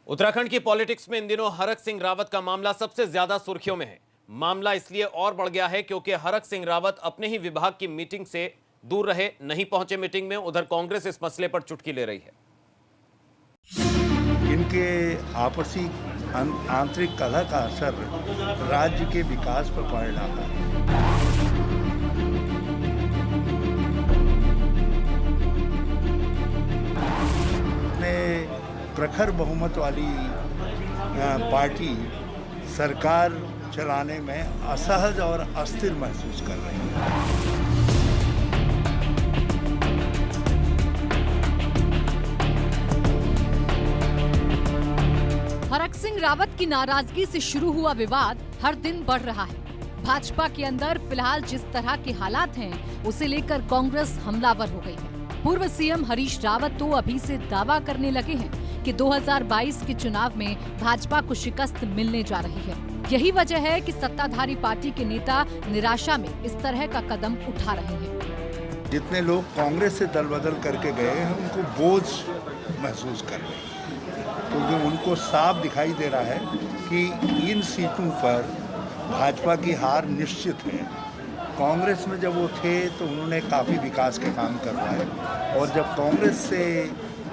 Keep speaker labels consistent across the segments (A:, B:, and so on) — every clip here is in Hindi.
A: उत्तराखंड की पॉलिटिक्स में इन दिनों हरक सिंह रावत का मामला सबसे ज्यादा सुर्खियों में है। मामला इसलिए और बढ़ गया है क्योंकि हरक सिंह रावत अपने ही विभाग की मीटिंग से दूर रहे, नहीं पहुंचे मीटिंग में। उधर कांग्रेस इस मसले पर चुटकी ले रही है।
B: इनके आपसी आंतरिक कलह का असर राज्य के विकास पर पड़ रहा है। प्रखर बहुमत वाली पार्टी सरकार चलाने में असहज और अस्थिर महसूस कर रही है।
C: हरक सिंह रावत की नाराजगी से शुरू हुआ विवाद हर दिन बढ़ रहा है। भाजपा के अंदर फिलहाल जिस तरह के हालात हैं, उसे लेकर कांग्रेस हमलावर हो गई है। पूर्व सीएम हरीश रावत तो अभी से दावा करने लगे हैं कि 2022 के चुनाव में भाजपा को शिकस्त मिलने जा रही है। यही वजह है कि सत्ताधारी पार्टी के नेता निराशा में इस तरह का कदम उठा रहे हैं।
B: जितने लोग कांग्रेस से दल बदल करके गए हैं, उनको बोझ महसूस कर रहे हैं, क्योंकि उनको साफ दिखाई दे रहा है कि इन सीटों पर भाजपा की हार निश्चित है। कांग्रेस में जब वो थे तो उन्होंने काफ़ी विकास के काम करवाए, और जब कांग्रेस से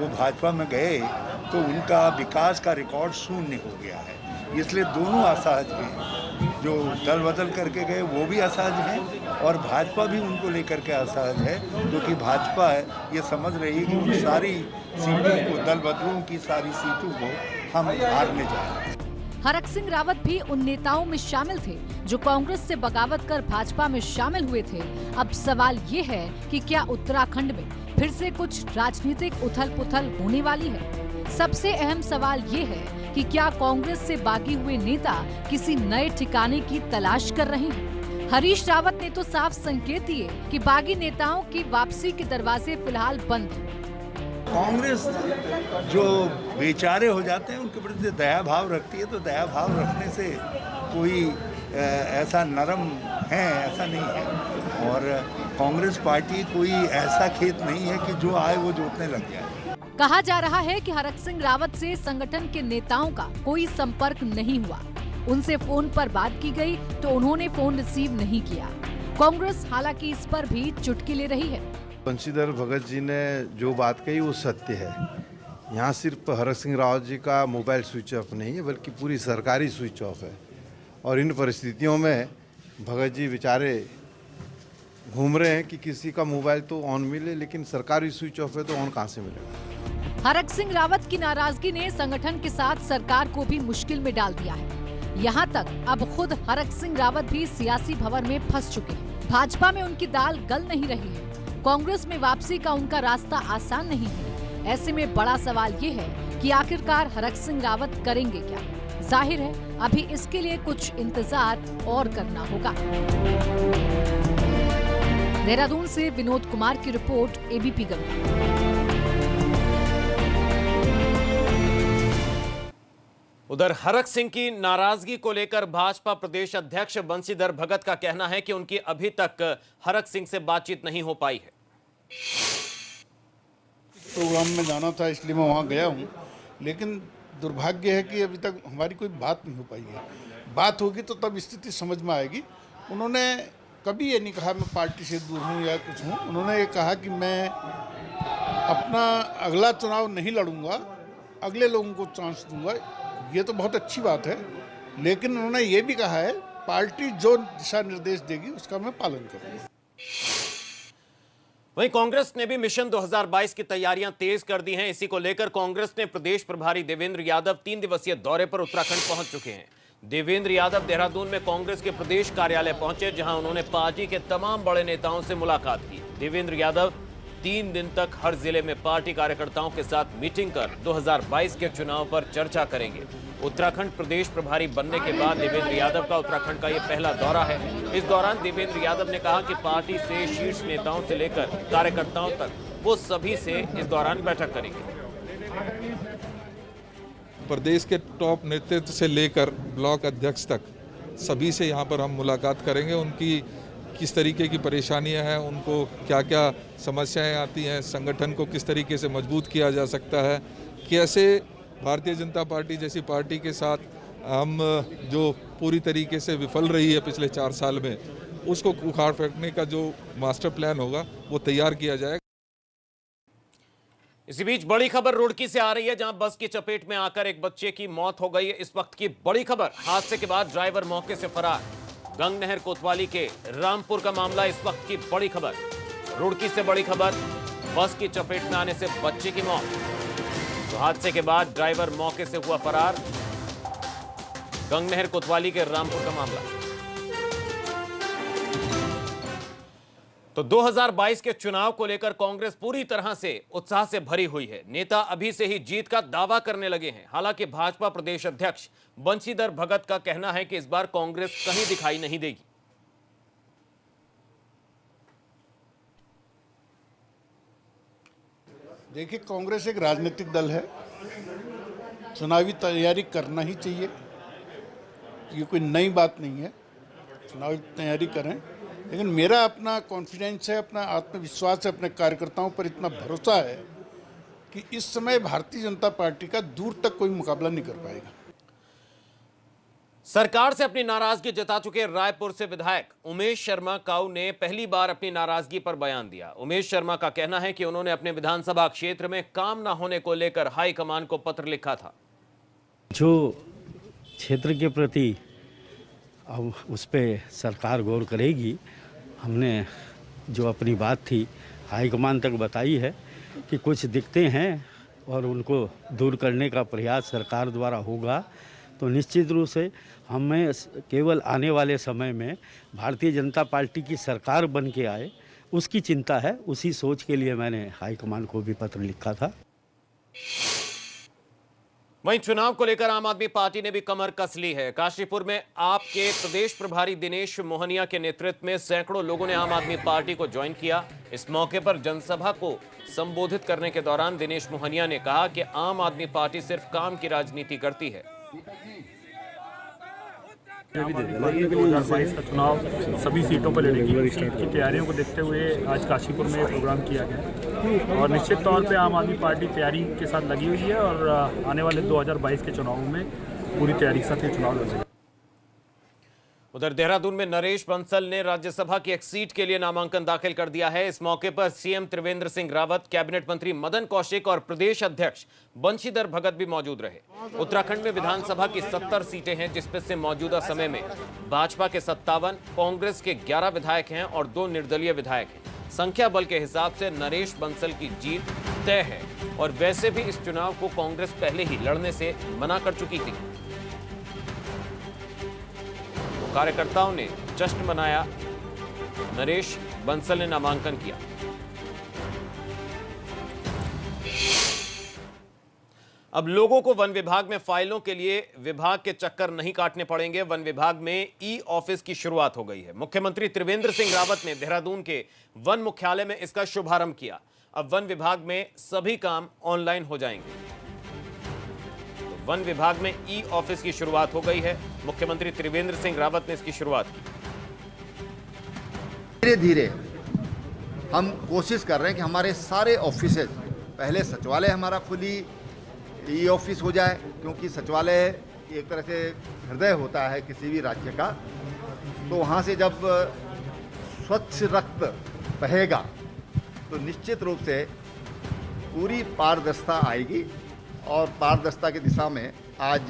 B: वो भाजपा में गए तो उनका विकास का रिकॉर्ड शून्य हो गया है। इसलिए दोनों असहज हैं। जो दल बदल करके गए वो भी असहज हैं, और भाजपा भी उनको लेकर के असहज है, क्योंकि भाजपा ये समझ रही है कि उन सारी सीटों को, दल बदलों की सारी सीटों को हम हारने जा रहे हैं।
C: हरक सिंह रावत भी उन नेताओं में शामिल थे जो कांग्रेस से बगावत कर भाजपा में शामिल हुए थे। अब सवाल ये है कि क्या उत्तराखंड में फिर से कुछ राजनीतिक उथल-पुथल होने वाली है? सबसे अहम सवाल ये है कि क्या कांग्रेस से बागी हुए नेता किसी नए ठिकाने की तलाश कर रहे हैं? हरीश रावत ने तो साफ संकेत दिए कि बागी नेताओं की वापसी के दरवाजे फिलहाल बंद हैं।
B: कांग्रेस जो बेचारे हो जाते हैं उनके प्रति दया भाव रखती है, तो दया भाव रखने से कोई ऐसा नरम है ऐसा नहीं है, और कांग्रेस पार्टी कोई ऐसा खेत नहीं है कि जो आए वो जोतने लग जाए।
C: कहा जा रहा है कि हरक सिंह रावत से संगठन के नेताओं का कोई संपर्क नहीं हुआ। उनसे फोन पर बात की गई तो उन्होंने फोन रिसीव नहीं किया। कांग्रेस हालांकि इस पर भी चुटकी ले रही है।
D: बंशीधर भगत जी ने जो बात कही वो सत्य है। यहाँ सिर्फ हरक सिंह रावत जी का मोबाइल स्विच ऑफ नहीं है, बल्कि पूरी सरकारी स्विच ऑफ है। और इन परिस्थितियों में भगत जी बेचारे घूम रहे हैं कि किसी का मोबाइल तो ऑन मिले, लेकिन सरकारी स्विच ऑफ है तो ऑन कहाँ से मिलेगा?
C: हरक सिंह रावत की नाराजगी ने संगठन के साथ सरकार को भी मुश्किल में डाल दिया है। यहाँ तक अब खुद हरक सिंह रावत भी सियासी भंवर में फंस चुके हैं। भाजपा में उनकी दाल गल नहीं रही है। कांग्रेस में वापसी का उनका रास्ता आसान नहीं है। ऐसे में बड़ा सवाल ये है कि आखिरकार हरक सिंह रावत करेंगे क्या? जाहिर है अभी इसके लिए कुछ इंतजार और करना होगा। देहरादून से विनोद कुमार की रिपोर्ट, एबीपी गंगा।
A: उधर हरक सिंह की नाराजगी को लेकर भाजपा प्रदेश अध्यक्ष बंशीधर भगत का कहना है कि उनकी अभी तक हरक सिंह से बातचीत नहीं हो पाई है।
E: प्रोग्राम में जाना था इसलिए मैं वहाँ गया हूँ, लेकिन दुर्भाग्य है कि अभी तक हमारी कोई बात नहीं हो पाई है। बात होगी तो तब स्थिति समझ में आएगी। उन्होंने कभी ये नहीं कहा मैं पार्टी से दूर हूँ या कुछ हूँ। उन्होंने ये कहा कि मैं अपना अगला चुनाव नहीं लड़ूंगा, अगले लोगों को चांस दूंगा। ये तो बहुत अच्छी बात है, लेकिन उन्होंने ये भी कहा है पार्टी जो दिशा निर्देश देगी उसका मैं पालन करूंगा।
A: वहीं कांग्रेस ने भी मिशन 2022 की तैयारियां तेज कर दी हैं। इसी को लेकर कांग्रेस ने प्रदेश प्रभारी देवेंद्र यादव 3 दिवसीय दौरे पर उत्तराखंड पहुंच चुके हैं। देवेंद्र यादव देहरादून में कांग्रेस के प्रदेश कार्यालय पहुंचे, जहां उन्होंने पार्टी के तमाम बड़े नेताओं से मुलाकात की। देवेंद्र यादव 3 दिन तक हर जिले में पार्टी कार्यकर्ताओं के साथ मीटिंग कर 2022 के चुनाव पर चर्चा करेंगे। उत्तराखंड प्रदेश प्रभारी बनने के बाद देवेंद्र यादव का उत्तराखंड का यह पहला दौरा है। इस दौरान देवेंद्र यादव ने कहा कि पार्टी से शीर्ष नेताओं से लेकर कार्यकर्ताओं तक वो सभी से इस दौरान बैठक करेंगे।
F: प्रदेश के टॉप नेतृत्व से लेकर ब्लॉक अध्यक्ष तक सभी से यहाँ पर हम मुलाकात करेंगे। उनकी किस तरीके की परेशानियां हैं, उनको क्या क्या समस्याएं आती हैं, संगठन को किस तरीके से मजबूत किया जा सकता है, कैसे भारतीय जनता पार्टी जैसी पार्टी के साथ हम जो पूरी तरीके से विफल रही है पिछले 4 साल में, उसको उखाड़ फेंकने का जो मास्टर प्लान होगा वो तैयार किया जाएगा।
A: इसी बीच बड़ी खबर रुड़की से आ रही है, जहां बस की चपेट में आकर एक बच्चे की मौत हो गई है। इस वक्त की बड़ी खबर, हादसे के बाद ड्राइवर मौके से फरार। गंग नहर कोतवाली के रामपुर का मामला इस वक्त की बड़ी खबर। रुड़की से बड़ी खबर, बस की चपेट में आने से बच्चे की मौत। तो हादसे के बाद ड्राइवर मौके से हुआ फरार। गंग नहर कोतवाली के रामपुर का मामला। तो 2022 के चुनाव को लेकर कांग्रेस पूरी तरह से उत्साह से भरी हुई है। नेता अभी से ही जीत का दावा करने लगे हैं। हालांकि भाजपा प्रदेश अध्यक्ष बंशीधर भगत का कहना है कि इस बार कांग्रेस कहीं दिखाई नहीं देगी।
E: देखिए, कांग्रेस एक राजनीतिक दल है, चुनावी तैयारी करना ही चाहिए। ये कोई नई बात नहीं है, चुनावी तैयारी करें। लेकिन मेरा अपना कॉन्फिडेंस है, अपना आत्मविश्वास है, अपने कार्यकर्ताओं पर इतना भरोसा है कि इस समय भारतीय जनता पार्टी का दूर तक कोई मुकाबला नहीं कर पाएगा।
A: सरकार से अपनी नाराजगी जता चुके रायपुर से विधायक उमेश शर्मा काऊ ने पहली बार अपनी नाराजगी पर बयान दिया। उमेश शर्मा का कहना है कि उन्होंने अपने विधानसभा क्षेत्र में काम न होने को लेकर हाईकमान को पत्र लिखा था।
G: जो क्षेत्र के प्रति अब उस पर सरकार गौर करेगी। हमने जो अपनी बात थी हाईकमान तक बताई है कि कुछ दिक्कतें हैं और उनको दूर करने का प्रयास सरकार द्वारा होगा। तो निश्चित रूप से हमें केवल आने वाले समय में भारतीय जनता पार्टी की सरकार बन के आए, उसकी चिंता है। उसी सोच के लिए मैंने हाईकमान को भी पत्र लिखा था।
A: वहीं चुनाव को लेकर आम आदमी पार्टी ने भी कमर कस ली है। काशीपुर में आपके प्रदेश प्रभारी दिनेश मोहनिया के नेतृत्व में सैकड़ों लोगों ने आम आदमी पार्टी को ज्वाइन किया। इस मौके पर जनसभा को संबोधित करने के दौरान दिनेश मोहनिया ने कहा कि आम आदमी पार्टी सिर्फ काम की राजनीति करती है।
H: 2022 का चुनाव सभी सीटों पर लड़ेगी। सीट की तैयारियों को देखते हुए आज काशीपुर में प्रोग्राम किया गया और निश्चित तौर पे आम आदमी पार्टी तैयारी के साथ लगी हुई है और आने वाले 2022 के चुनावों में पूरी तैयारी के साथ ये चुनाव लड़ेगा।
A: उधर देहरादून में नरेश बंसल ने राज्यसभा की एक सीट के लिए नामांकन दाखिल कर दिया है। इस मौके पर सीएम त्रिवेंद्र सिंह रावत, कैबिनेट मंत्री मदन कौशिक और प्रदेश अध्यक्ष बंशीधर भगत भी मौजूद रहे। उत्तराखंड में विधानसभा की 70 सीटें हैं, जिसमें से मौजूदा समय में भाजपा के 57, कांग्रेस के 11 विधायक हैं और 2 निर्दलीय विधायक हैं। संख्या बल के हिसाब से नरेश बंसल की जीत तय है और वैसे भी इस चुनाव को कांग्रेस पहले ही लड़ने से मना कर चुकी थी। कार्यकर्ताओं ने जश्न मनाया। नरेश बंसल ने नामांकन किया। अब लोगों को वन विभाग में फाइलों के लिए विभाग के चक्कर नहीं काटने पड़ेंगे। वन विभाग में ई ऑफिस की शुरुआत हो गई है। मुख्यमंत्री त्रिवेंद्र सिंह रावत ने देहरादून के वन मुख्यालय में इसका शुभारंभ किया। अब वन विभाग में सभी काम ऑनलाइन हो जाएंगे। वन विभाग में ई ऑफिस की शुरुआत हो गई है। मुख्यमंत्री त्रिवेंद्र सिंह रावत ने इसकी शुरुआत की।
I: धीरे धीरे हम कोशिश कर रहे हैं कि हमारे सारे ऑफिसेज, पहले सचिवालय हमारा फुली ई ऑफिस हो जाए, क्योंकि सचिवालय एक तरह से हृदय होता है किसी भी राज्य का। तो वहाँ से जब स्वच्छ रक्त बहेगा तो निश्चित रूप से पूरी पारदर्शिता आएगी और पारदर्शिता की दिशा में आज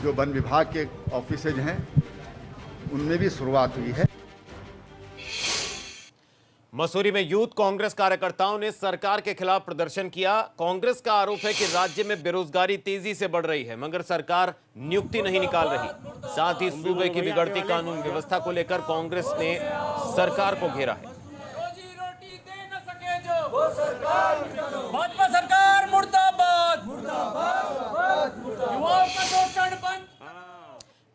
I: जो वन विभाग के ऑफिसेज हैं उनमें भी शुरुआत हुई है।
A: मसूरी में यूथ कांग्रेस कार्यकर्ताओं ने सरकार के खिलाफ प्रदर्शन किया। कांग्रेस का आरोप है कि राज्य में बेरोजगारी तेजी से बढ़ रही है, मगर सरकार नियुक्ति नहीं निकाल रही। साथ ही सूबे की बिगड़ती कानून व्यवस्था को लेकर कांग्रेस ने सरकार को घेरा है।
J: भाजपा सरकार मुर्दाबाद, युवाओं का शोषण बंद।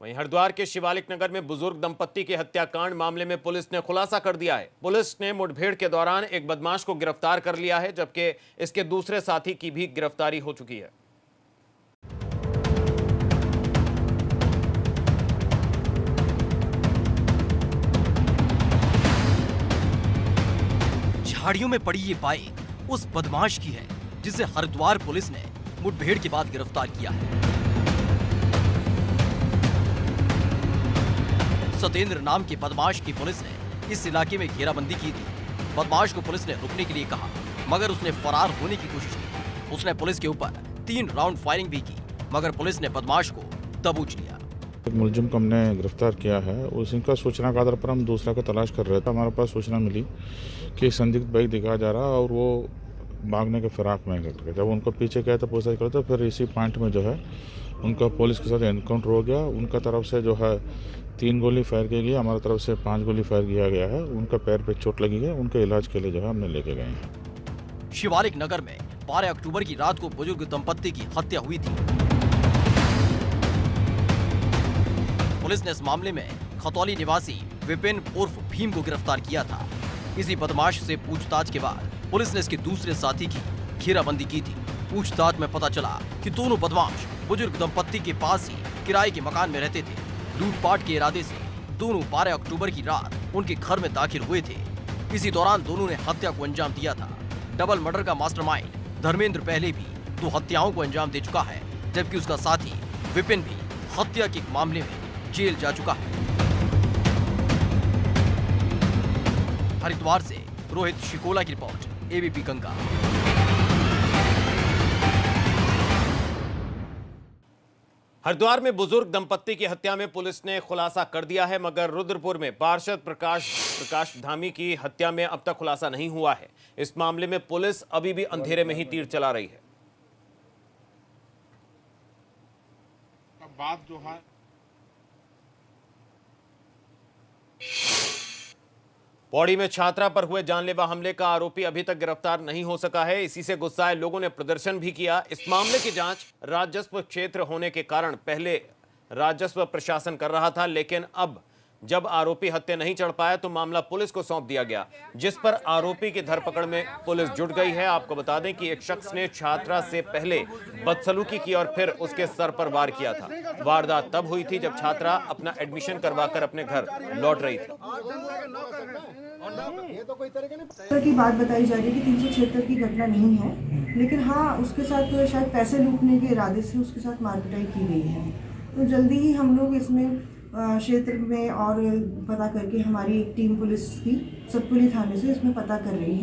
A: वहीं हरिद्वार के शिवालिक नगर में बुजुर्ग दंपत्ति के हत्याकांड मामले में पुलिस ने खुलासा कर दिया है। पुलिस ने मुठभेड़ के दौरान एक बदमाश को गिरफ्तार कर लिया है, जबकि इसके दूसरे साथी की भी गिरफ्तारी हो चुकी है।
K: झाड़ियों में पड़ी ये बाइक उस बदमाश की है जिसे हरिद्वार पुलिस ने मुठभेड़ के बाद गिरफ्तार किया है। सतेंद्र नाम के बदमाश की पुलिस ने इस इलाके में घेराबंदी की थी। बदमाश को पुलिस ने रुकने के लिए कहा, मगर उसने फरार होने की कोशिश की। उसने पुलिस के ऊपर 3 राउंड फायरिंग भी की, मगर पुलिस ने बदमाश को दबोच लिया।
L: मुलजिम को हमने गिरफ्तार किया है। उसी का सूचना के आधार पर हम दूसरा का तलाश कर रहे थे। हमारे पास सूचना मिली कि संदिग्ध बाइक दिखाया जा रहा और वो भागने के फिराक में निकल गए। जब उनको पीछे गए तो पूछताछ करते, फिर इसी पॉइंट में जो है उनका पुलिस के साथ एनकाउंटर हो गया। उनका तरफ से जो है 3 गोली फायर की गई, हमारी तरफ से 5 गोली फायर किया गया है। उनका पैर पे चोट लगी है, उनके इलाज के लिए जो है हमने लेके गए हैं।
K: शिवालिक नगर में 12 अक्टूबर की रात को बुजुर्ग दंपत्ति की हत्या हुई थी। पुलिस ने इस मामले में खतौली निवासी विपिन उर्फ भीम को गिरफ्तार किया था। इसी बदमाश से पूछताछ के बाद पुलिस ने इसके दूसरे साथी की घेराबंदी की थी। पूछताछ में पता चला कि दोनों बदमाश बुजुर्ग दंपत्ति के पास ही किराए के मकान में रहते थे। लूटपाट के इरादे से दोनों 12 अक्टूबर की रात उनके घर में दाखिल हुए थे। इसी दौरान दोनों ने हत्या को अंजाम दिया था। डबल मर्डर का मास्टरमाइंड धर्मेंद्र पहले भी 2 हत्याओं को अंजाम दे चुका है, जबकि उसका साथी विपिन भी हत्या के मामले में जेल जा चुका है। हरिद्वार से रोहित शिकोला की रिपोर्ट, एबीपी गंगा।
A: हरिद्वार में बुजुर्ग दंपत्ति की हत्या में पुलिस ने खुलासा कर दिया है, मगर रुद्रपुर में पार्षद प्रकाश धामी की हत्या में अब तक खुलासा नहीं हुआ है। इस मामले में पुलिस अभी भी अंधेरे में ही तीर चला रही है।
L: बात जो है
A: पौड़ी में छात्रा पर हुए जानलेवा हमले का आरोपी अभी तक गिरफ्तार नहीं हो सका है। इसी से गुस्साए लोगों ने प्रदर्शन भी किया। इस मामले की जांच राजस्व क्षेत्र होने के कारण पहले राजस्व प्रशासन कर रहा था, लेकिन अब जब आरोपी हत्या नहीं चढ़ पाया तो मामला पुलिस को सौंप दिया गया, जिस पर आरोपी की धरपकड़ में पुलिस जुट गई है। आपको बता दें कि एक शख्स ने छात्रा से पहले बदसलूकी की और फिर उसके सर पर वार किया था। वारदात तब हुई थी जब छात्रा अपना एडमिशन करवाकर अपने घर लौट रही थी।
M: की बात बताई जा रही है कि 376 की घटना नहीं है, लेकिन हाँ उसके साथ तो शायद पैसे लूटने के इरादे से उसके साथ मारपिटाई की गई है। तो जल्दी ही हम लोग इसमें क्षेत्र में और पता करके हमारी टीम पुलिस की सतपुली थाने से इसमें पता कर रही है।